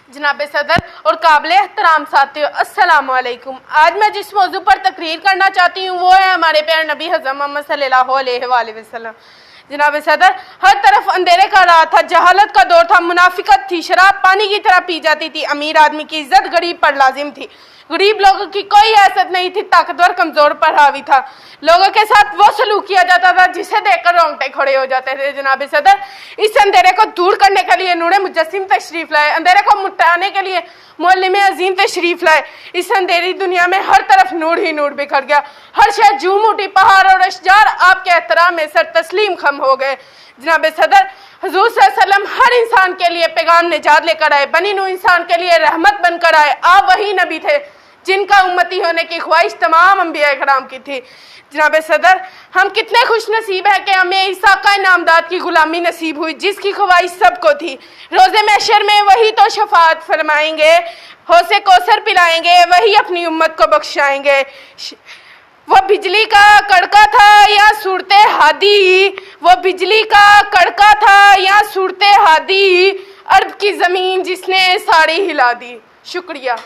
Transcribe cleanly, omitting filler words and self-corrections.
जनाब सदर और काबिल एहतराम साथियों, अस्सलाम वालेकुम। आज मैं जिस मौजू पर तकरीर करना चाहती हूँ वो है हमारे प्यारे नबी हज़रत मोहम्मद सल्लल्लाहु अलैहि वसल्लम। जनाब सदर, हर तरफ अंधेरे का रात था, जहालत का दौर था, मुनाफिकत थी, शराब पानी की तरह पी जाती थी, अमीर आदमी की इज्जत गरीब पर लाजिम थी, गरीब लोगों की कोई हैसियत नहीं थी, ताकतवर कमजोर पर हावी था, लोगों के साथ वो सलूक किया जाता था जिसे देखकर रोंगटे खड़े हो जाते थे। जनाब सदर, इस अंधेरे को दूर करने के लिए नूरे मुजस्सिम तशरीफ लाए, अंधेरे को मिटाने के लिए मुअल्लिम अजीम तशरीफ लाए। इस अंधेरी दुनिया में हर तरफ नूर ही नूर बिखर गया, हर शहर झूम उठी, पहाड़ और अशजार आपके एहतराम में सर तस्लीम खम हो गए। जनाब सदर, हुजूर सल्लल्लाहु अलैहि वसल्लम हर इंसान के लिए पैगाम निजात लेकर आए, बनी नूह इंसान के लिए रहमत बनकर आए। आप वही नबी थे जिनका उम्मती होने की ख्वाहिश तमाम अंबिया इकराम की थी। जनाब सदर, हम कितने खुश नसीब हैं कि हमें ईसा का नामदाद की गुलामी नसीब हुई, जिसकी ख्वाहिश सबको थी। रोज़े महशर में वही तो शफाअत फरमाएंगे, हौसे कौसर पिलाएंगे, वही अपनी उम्मत को बख्शाएंगे। वो बिजली का कड़का था या सूरते हादी, वो बिजली का कड़का था या सूरते हादी, अर्द की जमीन जिसने साड़ी हिला दी। शुक्रिया।